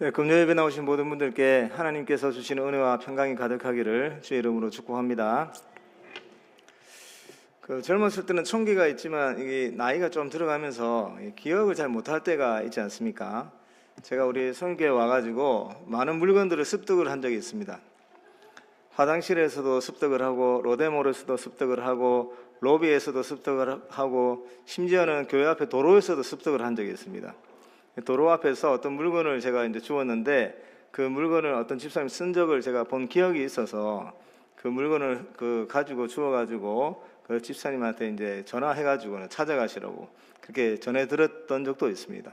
네, 금요 예배 나오신 모든 분들께 하나님께서 주시는 은혜와 평강이 가득하기를 주의 이름으로 축복합니다. 젊었을 때는 총기가 있지만 이게 나이가 좀 들어가면서 기억을 잘 못할 때가 있지 않습니까? 제가 우리 성교에 와가지고 많은 물건들을 습득을 한 적이 있습니다. 화장실에서도 습득을 하고 로데몰에서도 습득을 하고 로비에서도 습득을 하고 심지어는 교회 앞에 도로에서도 습득을 한 적이 있습니다. 도로 앞에서 어떤 물건을 제가 이제 주었는데 그 물건을 어떤 집사님이 쓴 적을 제가 본 기억이 있어서 그 물건을 가지고 주어가지고 그 집사님한테 이제 전화해가지고 찾아가시라고 그렇게 전해 들었던 적도 있습니다.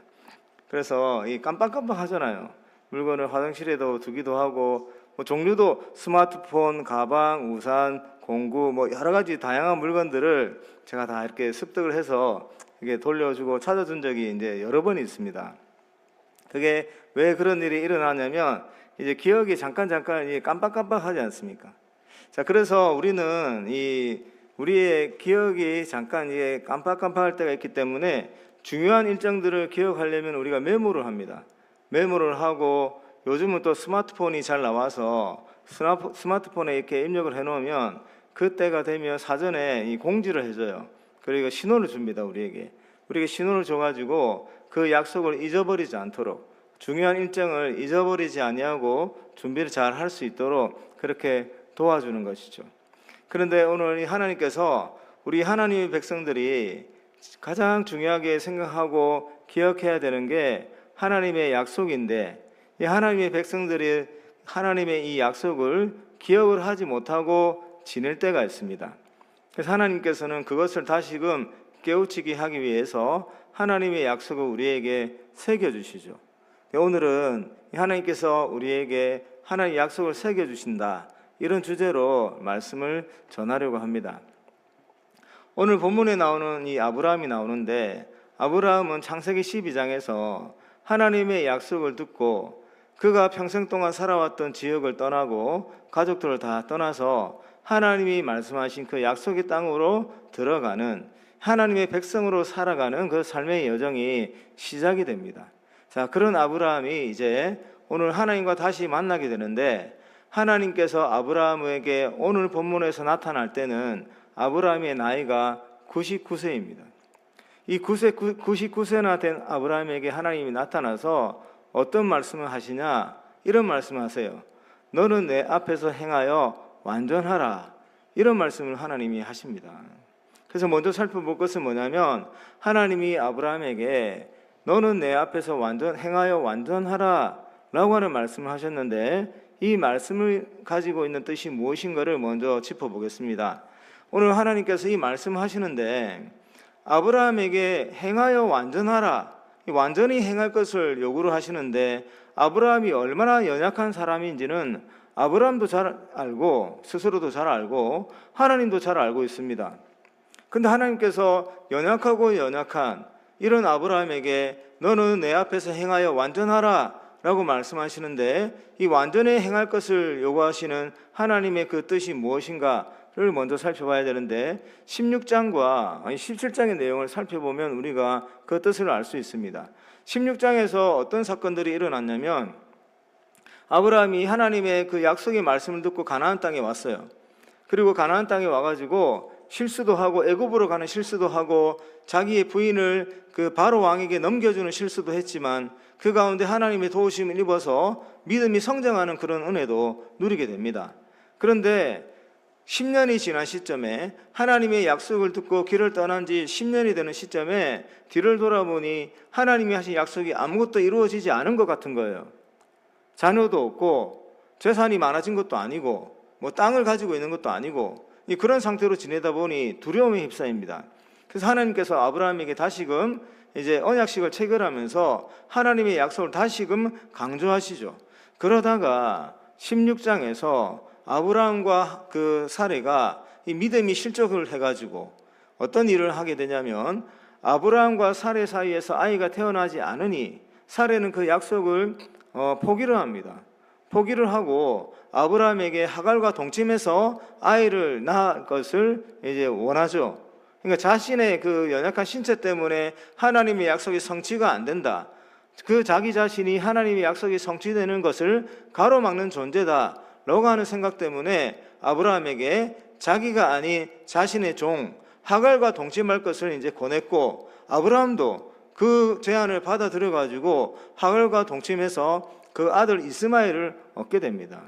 그래서 이 깜빡깜빡 하잖아요. 물건을 화장실에도 두기도 하고 뭐 종류도 스마트폰, 가방, 우산, 공구 뭐 여러 가지 다양한 물건들을 제가 다 이렇게 습득을 해서 이게 돌려주고 찾아준 적이 이제 여러 번 있습니다. 그게 왜 그런 일이 일어나냐면 이제 기억이 잠깐 깜빡깜빡하지 않습니까? 자, 그래서 우리는 우리의 기억이 잠깐 이게 깜빡깜빡할 때가 있기 때문에 중요한 일정들을 기억하려면 우리가 메모를 합니다. 메모를 하고 요즘은 또 스마트폰이 잘 나와서 스마트폰에 이렇게 입력을 해놓으면 그때가 되면 사전에 이 공지를 해줘요. 그리고 신호를 줍니다. 우리에게 신호를 줘가지고 그 약속을 잊어버리지 않도록 중요한 일정을 잊어버리지 아니하고 준비를 잘 할 수 있도록 그렇게 도와주는 것이죠. 그런데 오늘 하나님께서 우리 하나님의 백성들이 가장 중요하게 생각하고 기억해야 되는 게 하나님의 약속인데 이 하나님의 백성들이 하나님의 이 약속을 기억을 하지 못하고 지낼 때가 있습니다. 그래서 하나님께서는 그것을 다시금 깨우치게 하기 위해서 하나님의 약속을 우리에게 새겨주시죠. 오늘은 하나님께서 우리에게 하나님의 약속을 새겨주신다 이런 주제로 말씀을 전하려고 합니다. 오늘 본문에 나오는 이 아브라함이 나오는데 아브라함은 창세기 12장에서 하나님의 약속을 듣고 그가 평생 동안 살아왔던 지역을 떠나고 가족들을 다 떠나서 하나님이 말씀하신 그 약속의 땅으로 들어가는 하나님의 백성으로 살아가는 그 삶의 여정이 시작이 됩니다. 자, 그런 아브라함이 이제 오늘 하나님과 다시 만나게 되는데 하나님께서 아브라함에게 오늘 본문에서 나타날 때는 아브라함의 나이가 99세입니다. 이 99세나 된 아브라함에게 하나님이 나타나서 어떤 말씀을 하시냐? 이런 말씀을 하세요. 너는 내 앞에서 행하여 완전하라. 이런 말씀을 하나님이 하십니다. 그래서 먼저 살펴볼 것은 뭐냐면 하나님이 아브라함에게 너는 내 앞에서 행하여 완전하라 라고 하는 말씀을 하셨는데 이 말씀을 가지고 있는 뜻이 무엇인가를 먼저 짚어보겠습니다. 오늘 하나님께서 이 말씀을 하시는데 아브라함에게 행하여 완전하라, 완전히 행할 것을 요구를 하시는데 아브라함이 얼마나 연약한 사람인지는 아브라함도 잘 알고 스스로도 잘 알고 하나님도 잘 알고 있습니다. 근데 하나님께서 연약한 이런 아브라함에게 너는 내 앞에서 행하여 완전하라 라고 말씀하시는데 이 완전히 행할 것을 요구하시는 하나님의 그 뜻이 무엇인가를 먼저 살펴봐야 되는데 16장과 17장의 내용을 살펴보면 우리가 그 뜻을 알 수 있습니다. 16장에서 어떤 사건들이 일어났냐면 아브라함이 하나님의 그 약속의 말씀을 듣고 가나안 땅에 왔어요. 그리고 가나안 땅에 와가지고 실수도 하고 애굽으로 가는 실수도 하고 자기의 부인을 그 바로 왕에게 넘겨주는 실수도 했지만 그 가운데 하나님의 도우심을 입어서 믿음이 성장하는 그런 은혜도 누리게 됩니다. 그런데 10년이 지난 시점에 하나님의 약속을 듣고 길을 떠난 지 10년이 되는 시점에 뒤를 돌아보니 하나님이 하신 약속이 아무것도 이루어지지 않은 것 같은 거예요. 자녀도 없고 재산이 많아진 것도 아니고 뭐 땅을 가지고 있는 것도 아니고 그런 상태로 지내다 보니 두려움에 휩싸입니다. 그래서 하나님께서 아브라함에게 다시금 이제 언약식을 체결하면서 하나님의 약속을 다시금 강조하시죠. 그러다가 16장에서 아브라함과 그 사레가 이 믿음이 실족을 해가지고 어떤 일을 하게 되냐면 아브라함과 사레 사이에서 아이가 태어나지 않으니 사레는 그 약속을 포기를 합니다. 포기를 하고 아브라함에게 하갈과 동침해서 아이를 낳을 것을 이제 원하죠. 그러니까 자신의 그 연약한 신체 때문에 하나님의 약속이 성취가 안 된다. 그 자기 자신이 하나님의 약속이 성취되는 것을 가로막는 존재다라고 하는 생각 때문에 아브라함에게 자기가 아닌 자신의 종 하갈과 동침할 것을 이제 권했고, 아브라함도 그 제안을 받아들여 가지고 하갈과 동침해서 그 아들 이스마엘을 얻게 됩니다.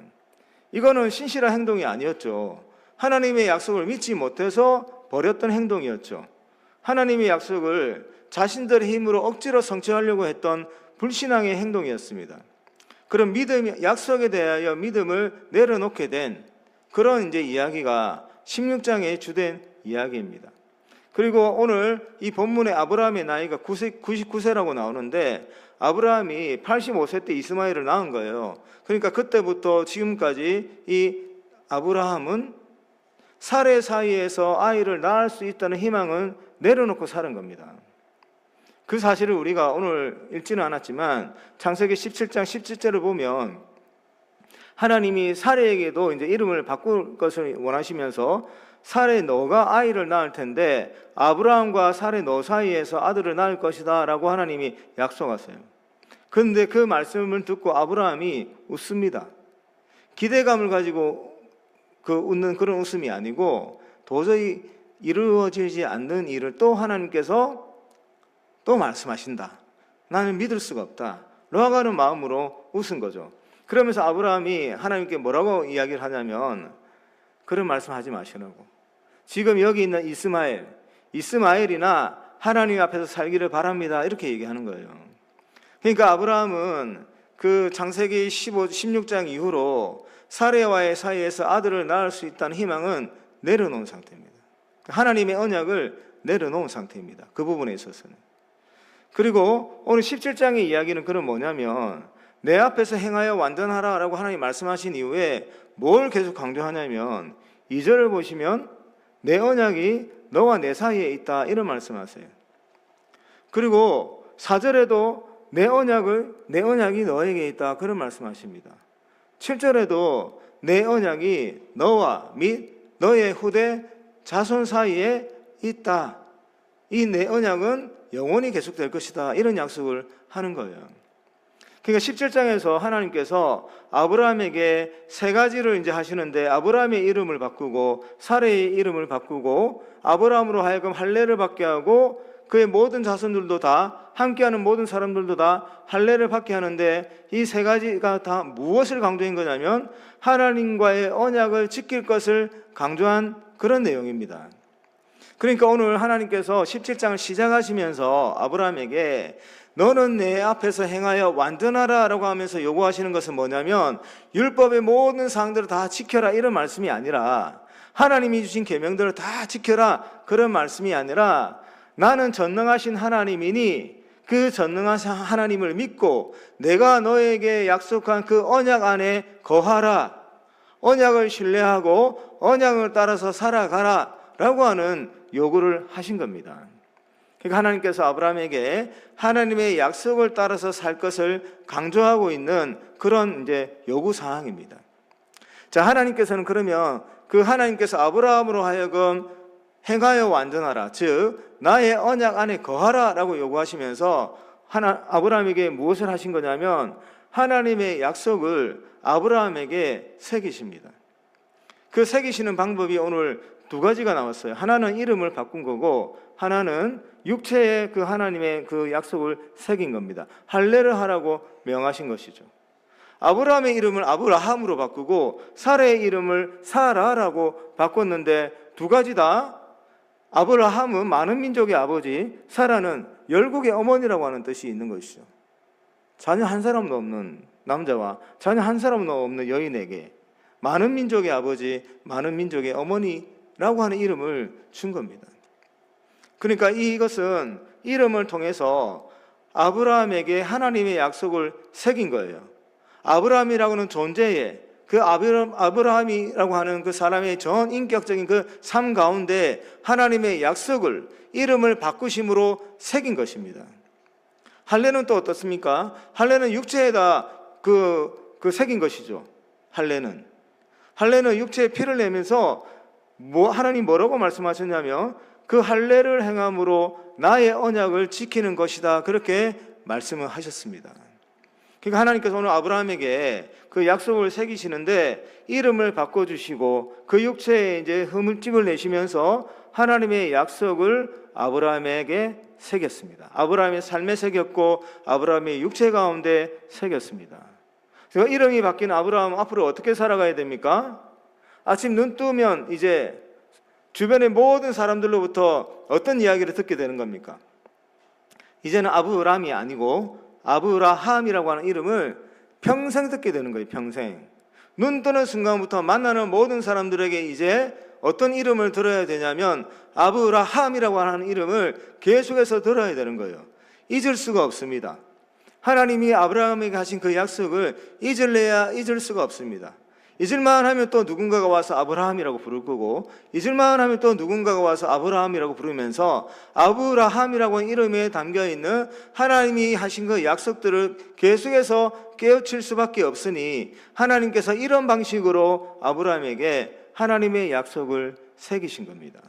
이거는 신실한 행동이 아니었죠. 하나님의 약속을 믿지 못해서 벌였던 행동이었죠. 하나님의 약속을 자신들의 힘으로 억지로 성취하려고 했던 불신앙의 행동이었습니다. 그런 믿음, 약속에 대하여 믿음을 내려놓게 된 그런 이제 이야기가 16장의 주된 이야기입니다. 그리고 오늘 이 본문에 아브라함의 나이가 99세라고 나오는데, 아브라함이 85세 때 이스마엘을 낳은 거예요. 그러니까 그때부터 지금까지 이 아브라함은 사례 사이에서 아이를 낳을 수 있다는 희망은 내려놓고 사는 겁니다. 그 사실을 우리가 오늘 읽지는 않았지만 창세기 17장 17절을 보면 하나님이 사례에게도 이제 이름을 바꿀 것을 원하시면서 사례 너가 아이를 낳을 텐데 아브라함과 사례 너 사이에서 아들을 낳을 것이다 라고 하나님이 약속하세요. 그런데 그 말씀을 듣고 아브라함이 웃습니다. 기대감을 가지고 웃는 그런 웃음이 아니고 도저히 이루어지지 않는 일을 또 하나님께서 또 말씀하신다. 나는 믿을 수가 없다. 로아가는 마음으로 웃은 거죠. 그러면서 아브라함이 하나님께 뭐라고 이야기를 하냐면, 그런 말씀하지 마시라고. 지금 여기 있는 이스마엘이나 하나님 앞에서 살기를 바랍니다. 이렇게 얘기하는 거예요. 그러니까 아브라함은 그 창세기 16장 이후로 사레와의 사이에서 아들을 낳을 수 있다는 희망은 내려놓은 상태입니다. 하나님의 언약을 내려놓은 상태입니다. 그 부분에 있어서는. 그리고 오늘 17장의 이야기는 그럼 뭐냐면, 내 앞에서 행하여 완전하라 라고 하나님 말씀하신 이후에 뭘 계속 강조하냐면 2절을 보시면 내 언약이 너와 내 사이에 있다 이런 말씀하세요. 그리고 4절에도 내 언약이 너에게 있다 그런 말씀하십니다. 7절에도 내 언약이 너와 및 너의 후대 자손 사이에 있다. 이 내 언약은 영원히 계속될 것이다 이런 약속을 하는 거예요. 그러니까 17장에서 하나님께서 아브라함에게 세 가지를 이제 하시는데, 아브라함의 이름을 바꾸고 사레의 이름을 바꾸고 아브라함으로 하여금 할례를 받게 하고 그의 모든 자손들도 다, 함께하는 모든 사람들도 다 할례를 받게 하는데, 이 세 가지가 다 무엇을 강조한 거냐면 하나님과의 언약을 지킬 것을 강조한 그런 내용입니다. 그러니까 오늘 하나님께서 17장을 시작하시면서 아브라함에게 너는 내 앞에서 행하여 완전하라 라고 하면서 요구하시는 것은 뭐냐면, 율법의 모든 사항들을 다 지켜라 이런 말씀이 아니라, 하나님이 주신 계명들을 다 지켜라 그런 말씀이 아니라, 나는 전능하신 하나님이니 그 전능하신 하나님을 믿고 내가 너에게 약속한 그 언약 안에 거하라, 언약을 신뢰하고 언약을 따라서 살아가라 라고 하는 요구를 하신 겁니다. 그러니까 하나님께서 아브라함에게 하나님의 약속을 따라서 살 것을 강조하고 있는 그런 이제 요구 사항입니다. 자, 하나님께서는 그러면 그 하나님께서 아브라함으로 하여금 행하여 완전하라, 즉 나의 언약 안에 거하라 라고 요구하시면서 아브라함에게 무엇을 하신 거냐면 하나님의 약속을 아브라함에게 새기십니다. 그 새기시는 방법이 오늘 두 가지가 나왔어요. 하나는 이름을 바꾼 거고, 하나는 육체의 그 하나님의 그 약속을 새긴 겁니다. 할례를 하라고 명하신 것이죠. 아브라함의 이름을 아브라함으로 바꾸고 사라의 이름을 사라라고 바꿨는데, 두 가지 다 아브라함은 많은 민족의 아버지, 사라는 열국의 어머니라고 하는 뜻이 있는 것이죠. 자녀 한 사람도 없는 남자와 자녀 한 사람도 없는 여인에게 많은 민족의 아버지, 많은 민족의 어머니라고 하는 이름을 준 겁니다. 그러니까 이것은 이름을 통해서 아브라함에게 하나님의 약속을 새긴 거예요. 아브라함이라고는 존재에, 그 아브라함이라고 하는 그 사람의 전 인격적인 그 삶 가운데 하나님의 약속을, 이름을 바꾸심으로 새긴 것입니다. 할례는 또 어떻습니까? 할례는 육체에다 그 새긴 것이죠. 할례는 육체에 피를 내면서 하나님 뭐라고 말씀하셨냐면 그 할례를 행함으로 나의 언약을 지키는 것이다 그렇게 말씀을 하셨습니다. 그러니까 하나님께서 오늘 아브라함에게 그 약속을 새기시는데 이름을 바꿔주시고 그 육체에 이제 흠집을 내시면서 하나님의 약속을 아브라함에게 새겼습니다. 아브라함의 삶에 새겼고 아브라함의 육체 가운데 새겼습니다. 그래서 이름이 바뀐 아브라함 앞으로 어떻게 살아가야 됩니까? 아침 눈 뜨면 이제 주변의 모든 사람들로부터 어떤 이야기를 듣게 되는 겁니까? 이제는 아브람이 아니고 아브라함이라고 하는 이름을 평생 듣게 되는 거예요. 평생. 눈 뜨는 순간부터 만나는 모든 사람들에게 이제 어떤 이름을 들어야 되냐면 아브라함이라고 하는 이름을 계속해서 들어야 되는 거예요. 잊을 수가 없습니다. 하나님이 아브라함에게 하신 그 약속을 잊을래야 잊을 수가 없습니다. 잊을만 하면 또 누군가가 와서 아브라함이라고 부를 거고, 잊을만 하면 또 누군가가 와서 아브라함이라고 부르면서 아브라함이라고 하는 이름에 담겨있는 하나님이 하신 그 약속들을 계속해서 깨우칠 수밖에 없으니 하나님께서 이런 방식으로 아브라함에게 하나님의 약속을 새기신 겁니다.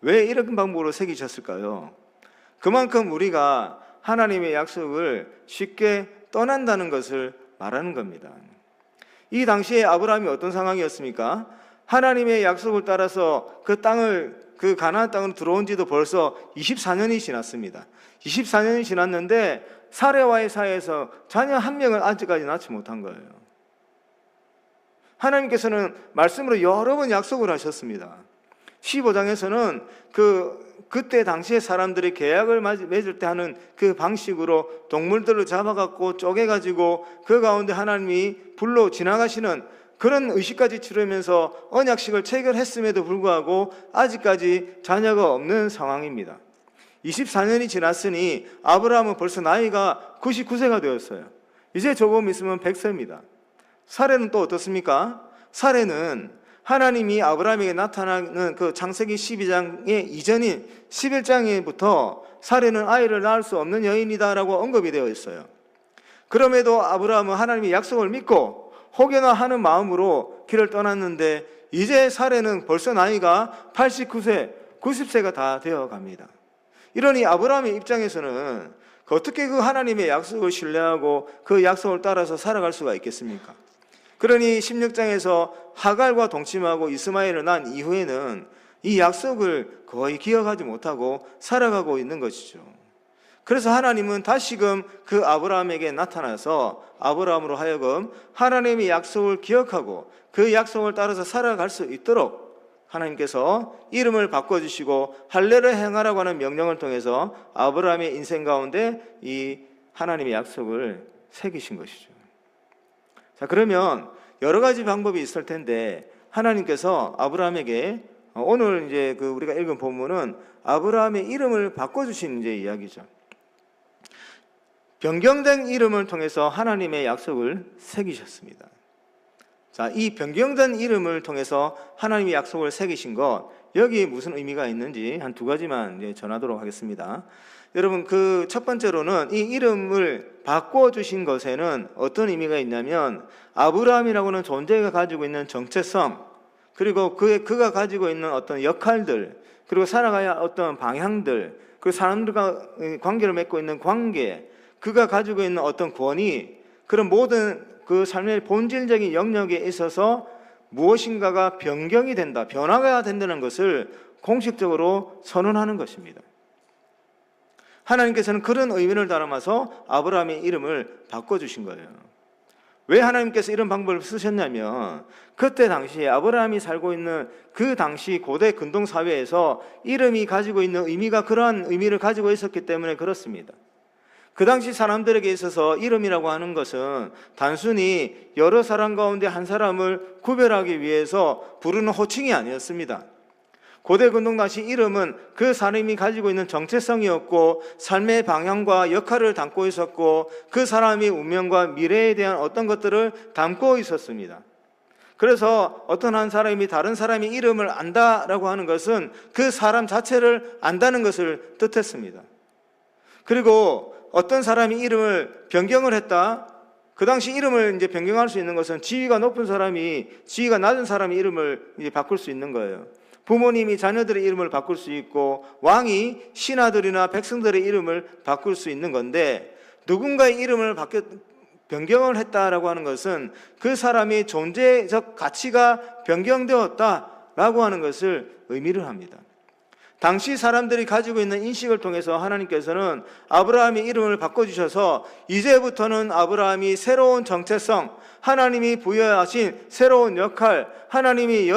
왜 이런 방법으로 새기셨을까요? 그만큼 우리가 하나님의 약속을 쉽게 떠난다는 것을 말하는 겁니다. 이 당시에 아브라함이 어떤 상황이었습니까? 하나님의 약속을 따라서 그 가나안 땅으로 들어온 지도 벌써 24년이 지났습니다. 24년이 지났는데 사레와의 사이에서 자녀 한 명을 아직까지 낳지 못한 거예요. 하나님께서는 말씀으로 여러 번 약속을 하셨습니다. 15장에서는 그때 당시에 사람들이 계약을 맺을 때 하는 그 방식으로 동물들을 잡아갖고 쪼개가지고 그 가운데 하나님이 불로 지나가시는 그런 의식까지 치르면서 언약식을 체결했음에도 불구하고 아직까지 자녀가 없는 상황입니다. 24년이 지났으니 아브라함은 벌써 나이가 99세가 되었어요. 이제 조금 있으면 100세입니다. 사례는 또 어떻습니까? 사례는 하나님이 아브라함에게 나타나는 그 창세기 12장의 이전인 11장에부터 사례는 아이를 낳을 수 없는 여인이다라고 언급이 되어 있어요. 그럼에도 아브라함은 하나님의 약속을 믿고 혹여나 하는 마음으로 길을 떠났는데 이제 사례는 벌써 나이가 89세, 90세가 다 되어 갑니다. 이러니 아브라함의 입장에서는 어떻게 그 하나님의 약속을 신뢰하고 그 약속을 따라서 살아갈 수가 있겠습니까? 그러니 16장에서 하갈과 동침하고 이스마엘을 낳은 이후에는 이 약속을 거의 기억하지 못하고 살아가고 있는 것이죠. 그래서 하나님은 다시금 그 아브라함에게 나타나서 아브라함으로 하여금 하나님의 약속을 기억하고 그 약속을 따라서 살아갈 수 있도록 하나님께서 이름을 바꿔주시고 할례를 행하라고 하는 명령을 통해서 아브라함의 인생 가운데 이 하나님의 약속을 새기신 것이죠. 자, 그러면 여러 가지 방법이 있을 텐데 하나님께서 아브라함에게 오늘 이제 우리가 읽은 본문은 아브라함의 이름을 바꿔주신 이제 이야기죠. 변경된 이름을 통해서 하나님의 약속을 새기셨습니다. 자, 이 변경된 이름을 통해서 하나님의 약속을 새기신 것, 여기에 무슨 의미가 있는지 한 두 가지만 이제 전하도록 하겠습니다. 여러분, 그 첫 번째로는 이 이름을 바꿔주신 것에는 어떤 의미가 있냐면 아브라함이라고는 존재가 가지고 있는 정체성, 그리고 그가 가지고 있는 어떤 역할들, 그리고 살아가야 어떤 방향들, 그리고 사람들과 관계를 맺고 있는 관계, 그가 가지고 있는 어떤 권위, 그런 모든 그 삶의 본질적인 영역에 있어서 무엇인가가 변경이 된다, 변화가 된다는 것을 공식적으로 선언하는 것입니다. 하나님께서는 그런 의미를 담아서 아브라함의 이름을 바꿔주신 거예요. 왜 하나님께서 이런 방법을 쓰셨냐면 그때 당시에 아브라함이 살고 있는 그 당시 고대 근동 사회에서 이름이 가지고 있는 의미가 그러한 의미를 가지고 있었기 때문에 그렇습니다. 그 당시 사람들에게 있어서 이름이라고 하는 것은 단순히 여러 사람 가운데 한 사람을 구별하기 위해서 부르는 호칭이 아니었습니다. 고대 근동 당시 이름은 그 사람이 가지고 있는 정체성이었고 삶의 방향과 역할을 담고 있었고 그 사람의 운명과 미래에 대한 어떤 것들을 담고 있었습니다. 그래서 어떤 한 사람이 다른 사람의 이름을 안다라고 하는 것은 그 사람 자체를 안다는 것을 뜻했습니다. 그리고 어떤 사람이 이름을 변경을 했다. 그 당시 이름을 이제 변경할 수 있는 것은 지위가 높은 사람이 지위가 낮은 사람의 이름을 이제 바꿀 수 있는 거예요. 부모님이 자녀들의 이름을 바꿀 수 있고 왕이 신하들이나 백성들의 이름을 바꿀 수 있는 건데, 누군가의 이름을 변경을 했다라고 하는 것은 그 사람의 존재적 가치가 변경되었다라고 하는 것을 의미를 합니다. 당시 사람들이 가지고 있는 인식을 통해서 하나님께서는 아브라함의 이름을 바꿔주셔서 이제부터는 아브라함이 새로운 정체성, 하나님이 부여하신 새로운 역할, 하나님이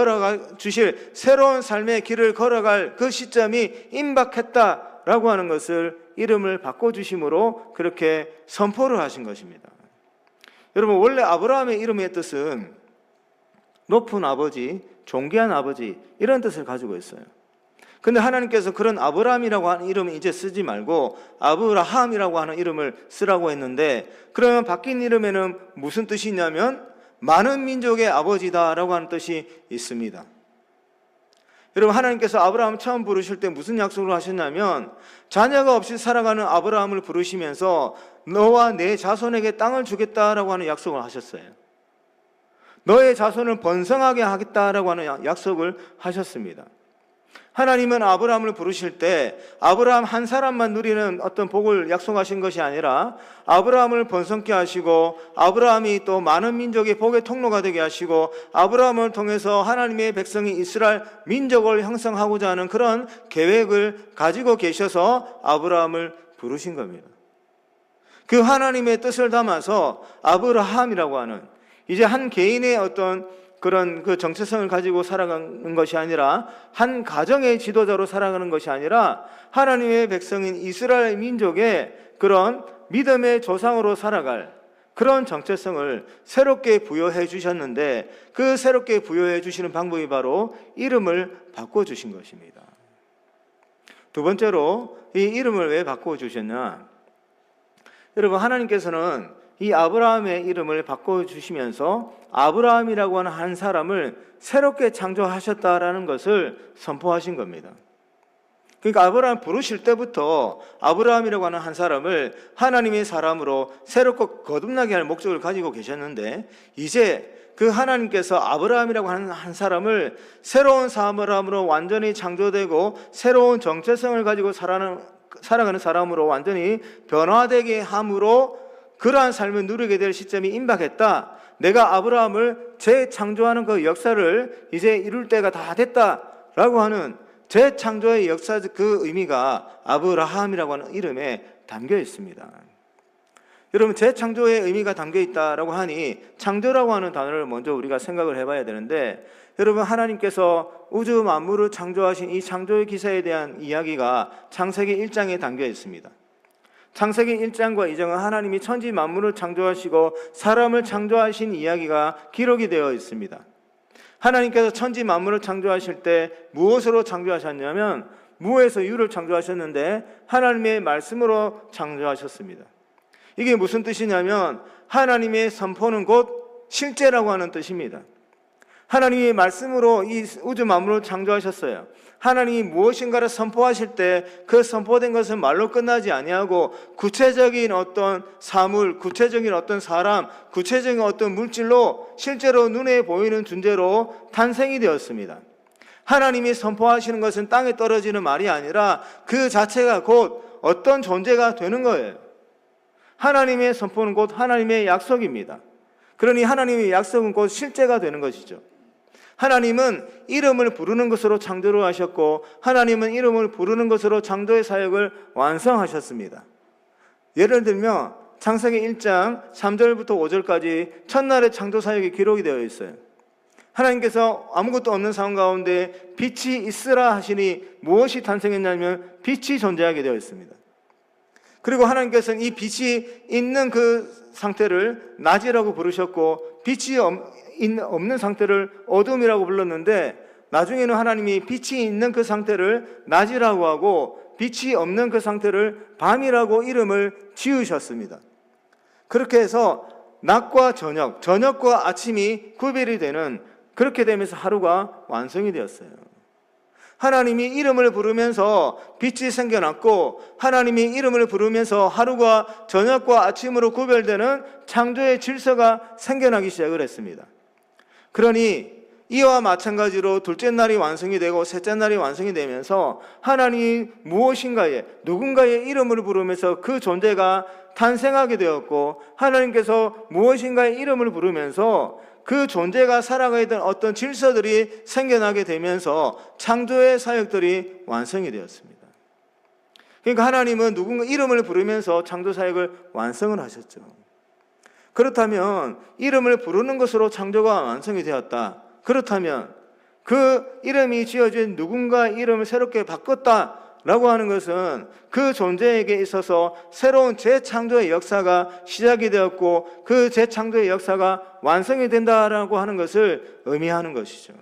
주실 새로운 삶의 길을 걸어갈 그 시점이 임박했다라고 하는 것을 이름을 바꿔주심으로 그렇게 선포를 하신 것입니다. 여러분, 원래 아브라함의 이름의 뜻은 높은 아버지, 존귀한 아버지, 이런 뜻을 가지고 있어요. 근데 하나님께서 그런 아브라함이라고 하는 이름을 이제 쓰지 말고 아브라함이라고 하는 이름을 쓰라고 했는데, 그러면 바뀐 이름에는 무슨 뜻이 있냐면 많은 민족의 아버지다라고 하는 뜻이 있습니다. 여러분, 하나님께서 아브라함을 처음 부르실 때 무슨 약속을 하셨냐면, 자녀가 없이 살아가는 아브라함을 부르시면서 너와 내 자손에게 땅을 주겠다라고 하는 약속을 하셨어요. 너의 자손을 번성하게 하겠다라고 하는 약속을 하셨습니다. 하나님은 아브라함을 부르실 때 아브라함 한 사람만 누리는 어떤 복을 약속하신 것이 아니라 아브라함을 번성케 하시고, 아브라함이 또 많은 민족의 복의 통로가 되게 하시고, 아브라함을 통해서 하나님의 백성이 이스라엘 민족을 형성하고자 하는 그런 계획을 가지고 계셔서 아브라함을 부르신 겁니다. 그 하나님의 뜻을 담아서 아브라함이라고 하는, 이제 한 개인의 어떤 그런 그 정체성을 가지고 살아가는 것이 아니라, 한 가정의 지도자로 살아가는 것이 아니라 하나님의 백성인 이스라엘 민족의 그런 믿음의 조상으로 살아갈 그런 정체성을 새롭게 부여해 주셨는데, 그 새롭게 부여해 주시는 방법이 바로 이름을 바꿔주신 것입니다. 두 번째로, 이 이름을 왜 바꿔주셨냐? 여러분, 하나님께서는 이 아브라함의 이름을 바꿔주시면서 아브라함이라고 하는 한 사람을 새롭게 창조하셨다라는 것을 선포하신 겁니다. 그러니까 아브라함 부르실 때부터 아브라함이라고 하는 한 사람을 하나님의 사람으로 새롭고 거듭나게 할 목적을 가지고 계셨는데, 이제 그 하나님께서 아브라함이라고 하는 한 사람을 새로운 사람으로 완전히 창조되고 새로운 정체성을 가지고 살아가는 사람으로 완전히 변화되게 함으로 그러한 삶을 누리게 될 시점이 임박했다. 내가 아브라함을 재창조하는 그 역사를 이제 이룰 때가 다 됐다라고 하는 재창조의 역사적 그 의미가 아브라함이라고 하는 이름에 담겨 있습니다. 여러분, 재창조의 의미가 담겨 있다라고 하니 창조라고 하는 단어를 먼저 우리가 생각을 해봐야 되는데, 여러분, 하나님께서 우주 만물을 창조하신 이 창조의 기사에 대한 이야기가 창세기 1장에 담겨 있습니다. 창세기 1장과 2장은 하나님이 천지 만물을 창조하시고 사람을 창조하신 이야기가 기록이 되어 있습니다. 하나님께서 천지 만물을 창조하실 때 무엇으로 창조하셨냐면 무에서 유를 창조하셨는데 하나님의 말씀으로 창조하셨습니다. 이게 무슨 뜻이냐면 하나님의 선포는 곧 실제라고 하는 뜻입니다. 하나님의 말씀으로 이 우주 만물을 창조하셨어요. 하나님이 무엇인가를 선포하실 때 그 선포된 것은 말로 끝나지 아니하고 구체적인 어떤 사물, 구체적인 어떤 사람, 구체적인 어떤 물질로 실제로 눈에 보이는 존재로 탄생이 되었습니다. 하나님이 선포하시는 것은 땅에 떨어지는 말이 아니라 그 자체가 곧 어떤 존재가 되는 거예요. 하나님의 선포는 곧 하나님의 약속입니다. 그러니 하나님의 약속은 곧 실제가 되는 것이죠. 하나님은 이름을 부르는 것으로 창조를 하셨고 하나님은 이름을 부르는 것으로 창조의 사역을 완성하셨습니다. 예를 들면 창세기 1장 3절부터 5절까지 첫날의 창조 사역이 기록이 되어 있어요. 하나님께서 아무것도 없는 상황 가운데 빛이 있으라 하시니 무엇이 탄생했냐면 빛이 존재하게 되어 있습니다. 그리고 하나님께서는 이 빛이 있는 그 상태를 낮이라고 부르셨고 빛이 없는 상태를 어둠이라고 불렀는데, 나중에는 하나님이 빛이 있는 그 상태를 낮이라고 하고 빛이 없는 그 상태를 밤이라고 이름을 지으셨습니다. 그렇게 해서 낮과 저녁, 저녁과 아침이 구별이 되는, 그렇게 되면서 하루가 완성이 되었어요. 하나님이 이름을 부르면서 빛이 생겨났고 하나님이 이름을 부르면서 하루가 저녁과 아침으로 구별되는 창조의 질서가 생겨나기 시작을 했습니다. 그러니 이와 마찬가지로 둘째 날이 완성이 되고 셋째 날이 완성이 되면서 하나님이 무엇인가에 누군가의 이름을 부르면서 그 존재가 탄생하게 되었고, 하나님께서 무엇인가의 이름을 부르면서 그 존재가 살아가야 되는 어떤 질서들이 생겨나게 되면서 창조의 사역들이 완성이 되었습니다. 그러니까 하나님은 누군가 이름을 부르면서 창조 사역을 완성을 하셨죠. 그렇다면 이름을 부르는 것으로 창조가 완성이 되었다. 그렇다면 그 이름이 지어진 누군가 이름을 새롭게 바꿨다라고 하는 것은 그 존재에게 있어서 새로운 재창조의 역사가 시작이 되었고 그 재창조의 역사가 완성이 된다라고 하는 것을 의미하는 것이죠.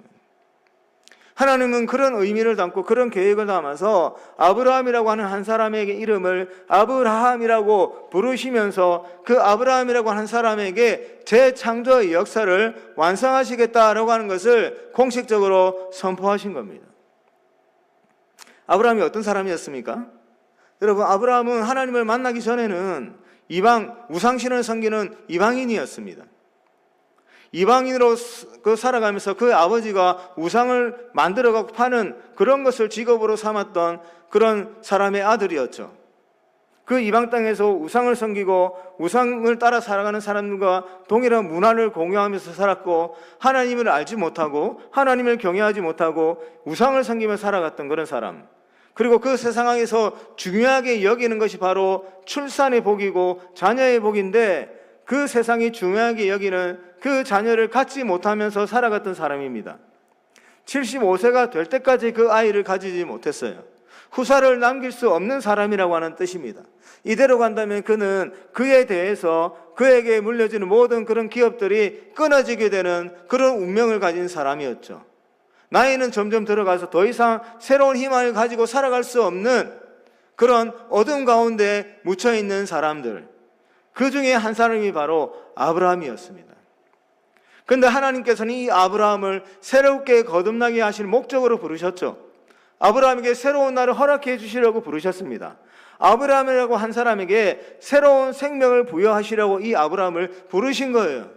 하나님은 그런 의미를 담고 그런 계획을 담아서 아브라함이라고 하는 한 사람에게 이름을 아브라함이라고 부르시면서 그 아브라함이라고 하는 사람에게 재창조의 역사를 완성하시겠다라고 하는 것을 공식적으로 선포하신 겁니다. 아브라함이 어떤 사람이었습니까? 여러분, 아브라함은 하나님을 만나기 전에는 우상신을 섬기는 이방인이었습니다. 이방인으로 살아가면서 그 아버지가 우상을 만들어가고 파는 그런 것을 직업으로 삼았던 그런 사람의 아들이었죠. 그 이방 땅에서 우상을 섬기고 우상을 따라 살아가는 사람들과 동일한 문화를 공유하면서 살았고, 하나님을 알지 못하고 하나님을 경외하지 못하고 우상을 섬기며 살아갔던 그런 사람. 그리고 그 세상에서 중요하게 여기는 것이 바로 출산의 복이고 자녀의 복인데, 그 세상이 중요하게 여기는 그 자녀를 갖지 못하면서 살아갔던 사람입니다. 75세가 될 때까지 그 아이를 가지지 못했어요. 후사를 남길 수 없는 사람이라고 하는 뜻입니다. 이대로 간다면 그는 그에 대해서 그에게 물려지는 모든 그런 기업들이 끊어지게 되는 그런 운명을 가진 사람이었죠. 나이는 점점 들어가서 더 이상 새로운 희망을 가지고 살아갈 수 없는 그런 어둠 가운데 묻혀있는 사람들, 그 중에 한 사람이 바로 아브라함이었습니다. 그런데 하나님께서는 이 아브라함을 새롭게 거듭나게 하실 목적으로 부르셨죠. 아브라함에게 새로운 날을 허락해 주시려고 부르셨습니다. 아브라함이라고 한 사람에게 새로운 생명을 부여하시려고 이 아브라함을 부르신 거예요.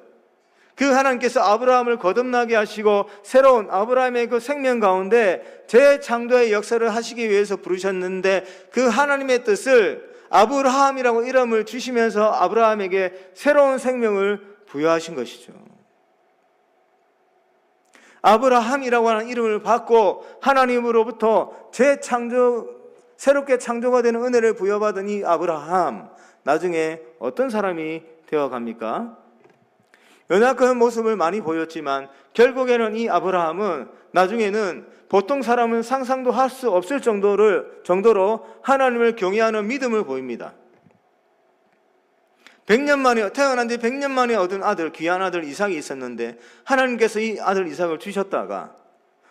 그 하나님께서 아브라함을 거듭나게 하시고 새로운 아브라함의 그 생명 가운데 재창조의 역사를 하시기 위해서 부르셨는데, 그 하나님의 뜻을 아브라함이라고 이름을 주시면서 아브라함에게 새로운 생명을 부여하신 것이죠. 아브라함이라고 하는 이름을 받고 하나님으로부터 새롭게 창조가 되는 은혜를 부여받은 이 아브라함, 나중에 어떤 사람이 되어갑니까? 연약한 모습을 많이 보였지만 결국에는 이 아브라함은 나중에는 보통 사람은 상상도 할 수 없을 정도로 하나님을 경외하는 믿음을 보입니다. 100년 만에, 태어난 지 100년 만에 얻은 아들, 귀한 아들 이삭이 있었는데, 하나님께서 이 아들 이삭을 주셨다가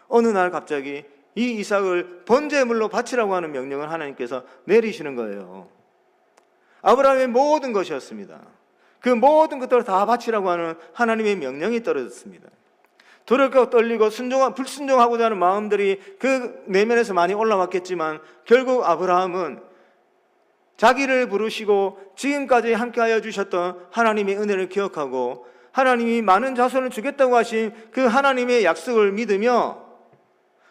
어느 날 갑자기 이 이삭을 번제물로 바치라고 하는 명령을 하나님께서 내리시는 거예요. 아브라함의 모든 것이었습니다. 그 모든 것들을 다 바치라고 하는 하나님의 명령이 떨어졌습니다. 두렵고 떨리고 불순종하고자 하는 마음들이 그 내면에서 많이 올라왔겠지만, 결국 아브라함은 자기를 부르시고 지금까지 함께하여 주셨던 하나님의 은혜를 기억하고 하나님이 많은 자손을 주겠다고 하신 그 하나님의 약속을 믿으며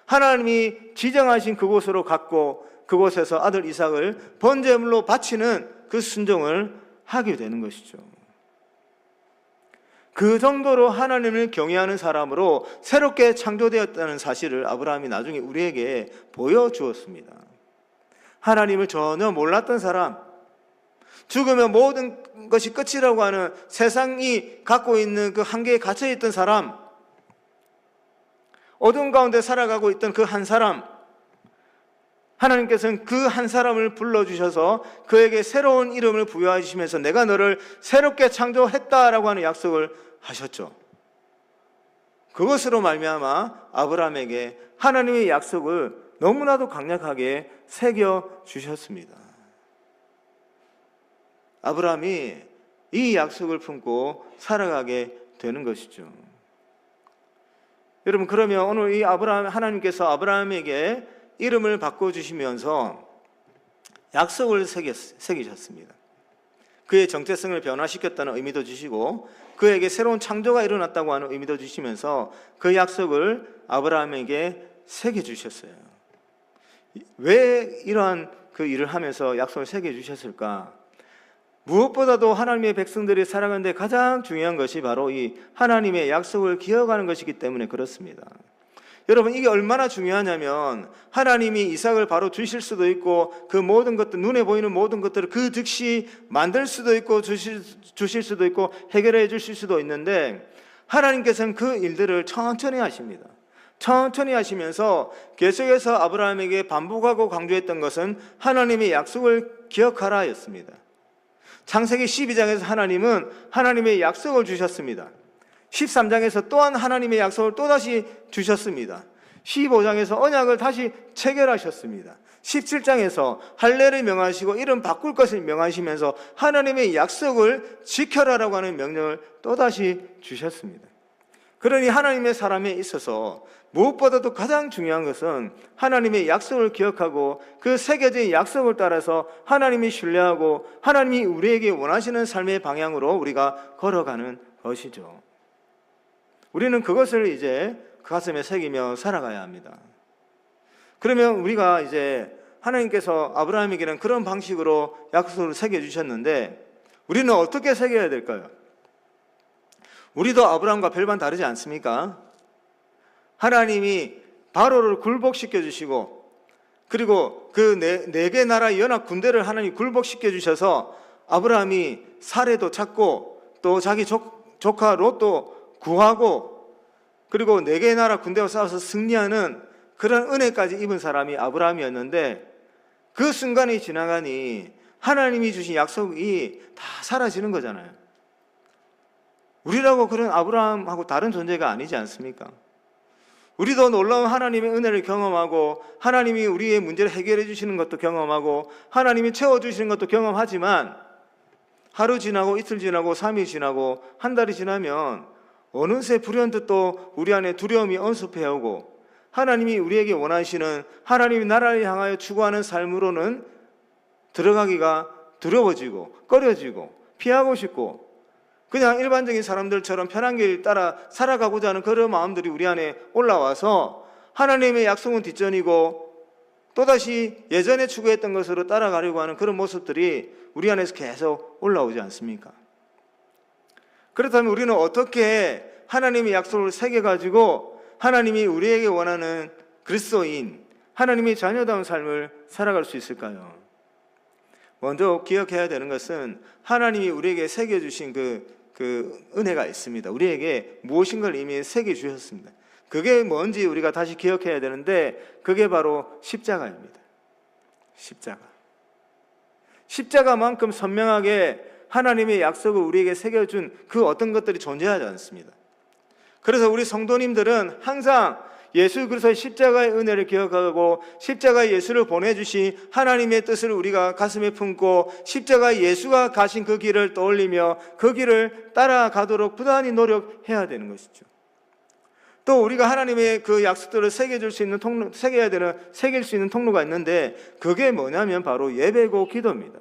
하나님이 지정하신 그곳으로 갔고, 그곳에서 아들 이삭을 번제물로 바치는 그 순종을 하게 되는 것이죠. 그 정도로 하나님을 경외하는 사람으로 새롭게 창조되었다는 사실을 아브라함이 나중에 우리에게 보여주었습니다. 하나님을 전혀 몰랐던 사람, 죽으면 모든 것이 끝이라고 하는 세상이 갖고 있는 그 한계에 갇혀있던 사람, 어둠 가운데 살아가고 있던 그 한 사람, 하나님께서는 그 한 사람을 불러주셔서 그에게 새로운 이름을 부여하시면서 내가 너를 새롭게 창조했다라고 하는 약속을 하셨죠. 그것으로 말미암아 아브라함에게 하나님의 약속을 너무나도 강력하게 새겨주셨습니다. 아브라함이 이 약속을 품고 살아가게 되는 것이죠. 여러분, 그러면 오늘 이 하나님께서 아브라함에게 이름을 바꿔주시면서 약속을 새기셨습니다. 그의 정체성을 변화시켰다는 의미도 주시고 그에게 새로운 창조가 일어났다고 하는 의미도 주시면서 그 약속을 아브라함에게 새겨주셨어요. 왜 이러한 그 일을 하면서 약속을 새겨주셨을까? 무엇보다도 하나님의 백성들이 살아가는데 가장 중요한 것이 바로 이 하나님의 약속을 기억하는 것이기 때문에 그렇습니다. 여러분, 이게 얼마나 중요하냐면 하나님이 이삭을 바로 주실 수도 있고 그 모든 것들, 눈에 보이는 모든 것들을 그 즉시 만들 수도 있고 주실 수도 있고 해결해 주실 수도 있는데 하나님께서는 그 일들을 천천히 하십니다. 천천히 하시면서 계속해서 아브라함에게 반복하고 강조했던 것은 하나님의 약속을 기억하라 였습니다. 창세기 12장에서 하나님은 하나님의 약속을 주셨습니다. 13장에서 또한 하나님의 약속을 또다시 주셨습니다. 15장에서 언약을 다시 체결하셨습니다. 17장에서 할례를 명하시고 이름 바꿀 것을 명하시면서 하나님의 약속을 지켜라라고 하는 명령을 또다시 주셨습니다. 그러니 하나님의 사람에 있어서 무엇보다도 가장 중요한 것은 하나님의 약속을 기억하고 그 새겨진 약속을 따라서 하나님이 신뢰하고 하나님이 우리에게 원하시는 삶의 방향으로 우리가 걸어가는 것이죠. 우리는 그것을 이제 그 가슴에 새기며 살아가야 합니다. 그러면 우리가 이제 하나님께서 아브라함에게는 그런 방식으로 약속을 새겨주셨는데 우리는 어떻게 새겨야 될까요? 우리도 아브라함과 별반 다르지 않습니까? 하나님이 바로를 굴복시켜 주시고 그리고 그 네 개 나라 연합 군대를 하나님이 굴복시켜 주셔서 아브라함이 사례도 찾고 또 자기 조카 롯도 구하고 그리고 네 개 나라 군대와 싸워서 승리하는 그런 은혜까지 입은 사람이 아브라함이었는데 그 순간이 지나가니 하나님이 주신 약속이 다 사라지는 거잖아요. 우리라고 그런 아브라함하고 다른 존재가 아니지 않습니까? 우리도 놀라운 하나님의 은혜를 경험하고 하나님이 우리의 문제를 해결해 주시는 것도 경험하고 하나님이 채워주시는 것도 경험하지만 하루 지나고 이틀 지나고 3일 지나고 한 달이 지나면 어느새 불현듯 또 우리 안에 두려움이 엄습해오고 하나님이 우리에게 원하시는 하나님의 나라를 향하여 추구하는 삶으로는 들어가기가 두려워지고 꺼려지고 피하고 싶고 그냥 일반적인 사람들처럼 편한 길 따라 살아가고자 하는 그런 마음들이 우리 안에 올라와서 하나님의 약속은 뒷전이고 또다시 예전에 추구했던 것으로 따라가려고 하는 그런 모습들이 우리 안에서 계속 올라오지 않습니까? 그렇다면 우리는 어떻게 하나님의 약속을 새겨가지고 하나님이 우리에게 원하는 그리스도인, 하나님의 자녀다운 삶을 살아갈 수 있을까요? 먼저 기억해야 되는 것은 하나님이 우리에게 새겨주신 그 은혜가 있습니다. 우리에게 무엇인가를 이미 새겨주셨습니다. 그게 뭔지 우리가 다시 기억해야 되는데 그게 바로 십자가입니다. 십자가만큼 선명하게 하나님의 약속을 우리에게 새겨준 그 어떤 것들이 존재하지 않습니다. 그래서 우리 성도님들은 항상 예수 그리스도의 십자가의 은혜를 기억하고 십자가의 예수를 보내주신 하나님의 뜻을 우리가 가슴에 품고 십자가의 예수가 가신 그 길을 떠올리며 그 길을 따라가도록 부단히 노력해야 되는 것이죠. 또 우리가 하나님의 그 약속들을 새길 수 있는 통로가 있는데 그게 뭐냐면 바로 예배고 기도입니다.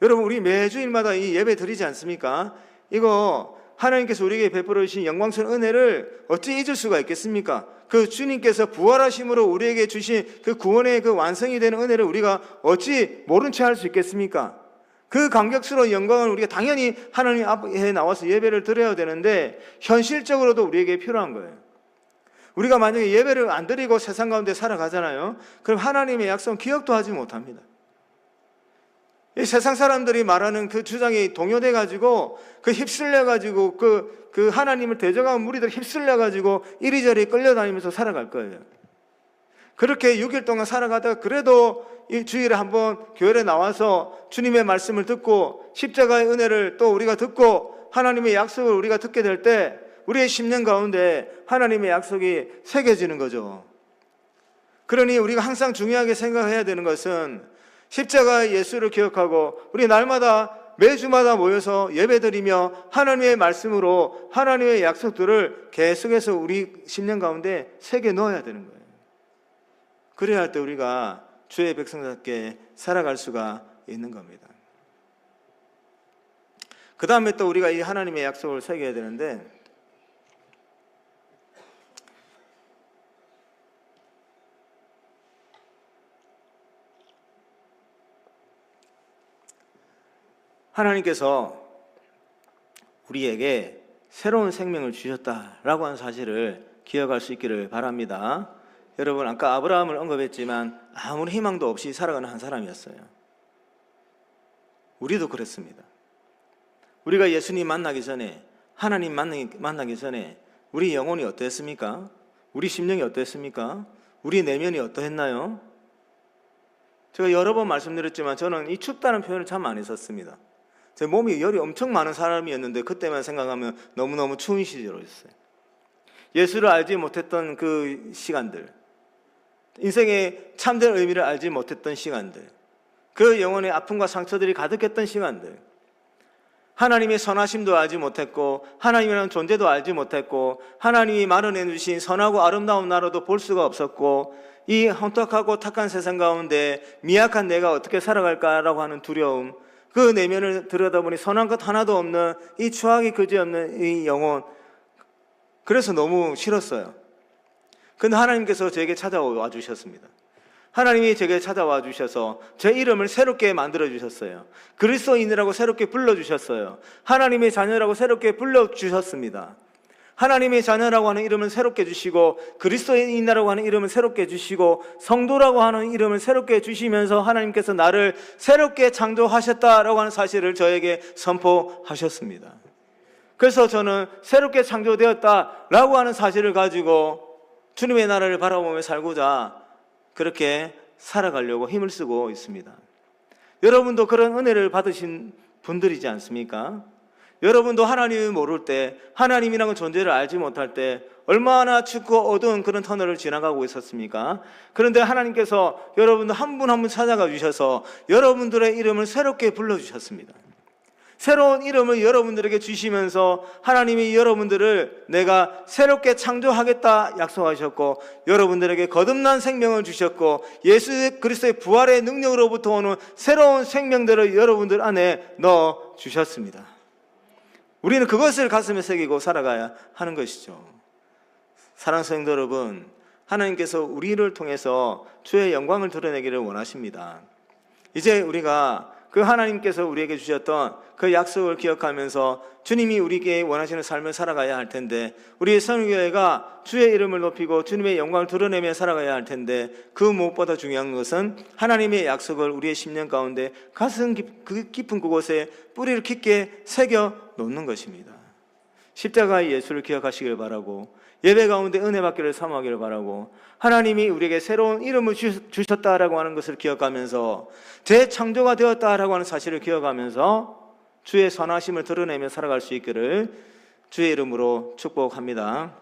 여러분, 우리 매주일마다 이 예배 드리지 않습니까? 이거 하나님께서 우리에게 베풀어 주신 영광스러운 은혜를 어찌 잊을 수가 있겠습니까? 그 주님께서 부활하심으로 우리에게 주신 그 구원의 그 완성이 되는 은혜를 우리가 어찌 모른 채 할 수 있겠습니까? 그 감격스러운 영광을 우리가 당연히 하나님 앞에 나와서 예배를 드려야 되는데 현실적으로도 우리에게 필요한 거예요. 우리가 만약에 예배를 안 드리고 세상 가운데 살아가잖아요. 그럼 하나님의 약속은 기억도 하지 못합니다. 이 세상 사람들이 말하는 그 주장이 동요돼가지고 그 휩쓸려가지고 그 하나님을 대적하는 무리들 휩쓸려가지고 이리저리 끌려다니면서 살아갈 거예요. 그렇게 6일 동안 살아가다가 그래도 이 주일에 한번 교회에 나와서 주님의 말씀을 듣고 십자가의 은혜를 또 우리가 듣고 하나님의 약속을 우리가 듣게 될 때 우리의 심령 가운데 하나님의 약속이 새겨지는 거죠. 그러니 우리가 항상 중요하게 생각해야 되는 것은 십자가의 예수를 기억하고 우리 날마다 매주마다 모여서 예배드리며 하나님의 말씀으로 하나님의 약속들을 계속해서 우리 심령 가운데 새겨 넣어야 되는 거예요. 그래야 할 때 우리가 주의 백성답게 살아갈 수가 있는 겁니다. 그 다음에 또 우리가 이 하나님의 약속을 새겨야 되는데, 하나님께서 우리에게 새로운 생명을 주셨다라고 하는 사실을 기억할 수 있기를 바랍니다. 여러분, 아까 아브라함을 언급했지만 아무런 희망도 없이 살아가는 한 사람이었어요. 우리도 그랬습니다. 우리가 예수님 만나기 전에, 하나님 만나기 전에 우리 영혼이 어땠습니까? 우리 심령이 어땠습니까? 우리 내면이 어떠했나요? 제가 여러 번 말씀드렸지만 저는 이 춥다는 표현을 참 많이 썼습니다. 제 몸이 열이 엄청 많은 사람이었는데 그때만 생각하면 너무너무 추운 시절이었어요. 예수를 알지 못했던 그 시간들, 인생의 참된 의미를 알지 못했던 시간들, 그 영혼의 아픔과 상처들이 가득했던 시간들, 하나님의 선하심도 알지 못했고 하나님이라는 존재도 알지 못했고 하나님이 마련해 주신 선하고 아름다운 나라도 볼 수가 없었고 이 혼탁하고 탁한 세상 가운데 미약한 내가 어떻게 살아갈까라고 하는 두려움, 그 내면을 들여다보니 선한 것 하나도 없는 이 추악이 그지없는 이 영혼, 그래서 너무 싫었어요. 근데 하나님께서 제게 찾아와 주셨습니다. 하나님이 제게 찾아와 주셔서 제 이름을 새롭게 만들어 주셨어요. 그리스도인이라고 새롭게 불러주셨어요. 하나님의 자녀라고 새롭게 불러주셨습니다. 하나님의 자녀라고 하는 이름을 새롭게 주시고 그리스도인이라고 하는 이름을 새롭게 주시고 성도라고 하는 이름을 새롭게 주시면서 하나님께서 나를 새롭게 창조하셨다라고 하는 사실을 저에게 선포하셨습니다. 그래서 저는 새롭게 창조되었다라고 하는 사실을 가지고 주님의 나라를 바라보며 살고자 그렇게 살아가려고 힘을 쓰고 있습니다. 여러분도 그런 은혜를 받으신 분들이지 않습니까? 여러분도 하나님을 모를 때, 하나님이라는 존재를 알지 못할 때 얼마나 춥고 어두운 그런 터널을 지나가고 있었습니까? 그런데 하나님께서 여러분들 한 분 한 분 찾아가 주셔서 여러분들의 이름을 새롭게 불러주셨습니다. 새로운 이름을 여러분들에게 주시면서 하나님이 여러분들을 내가 새롭게 창조하겠다 약속하셨고 여러분들에게 거듭난 생명을 주셨고 예수 그리스도의 부활의 능력으로부터 오는 새로운 생명들을 여러분들 안에 넣어 주셨습니다. 우리는 그것을 가슴에 새기고 살아가야 하는 것이죠. 사랑하는 성도 여러분, 하나님께서 우리를 통해서 주의 영광을 드러내기를 원하십니다. 이제 우리가 그 하나님께서 우리에게 주셨던 그 약속을 기억하면서 주님이 우리에게 원하시는 삶을 살아가야 할 텐데, 우리의 선교회가 주의 이름을 높이고 주님의 영광을 드러내며 살아가야 할 텐데, 그 무엇보다 중요한 것은 하나님의 약속을 우리의 심령 가운데 가슴 깊은 그곳에 뿌리를 깊게 새겨 놓는 것입니다. 십자가의 예수를 기억하시길 바라고, 예배 가운데 은혜 받기를 사모하기를 바라고, 하나님이 우리에게 새로운 이름을 주셨다라고 하는 것을 기억하면서 재창조가 되었다라고 하는 사실을 기억하면서 주의 선하심을 드러내며 살아갈 수 있기를 주의 이름으로 축복합니다.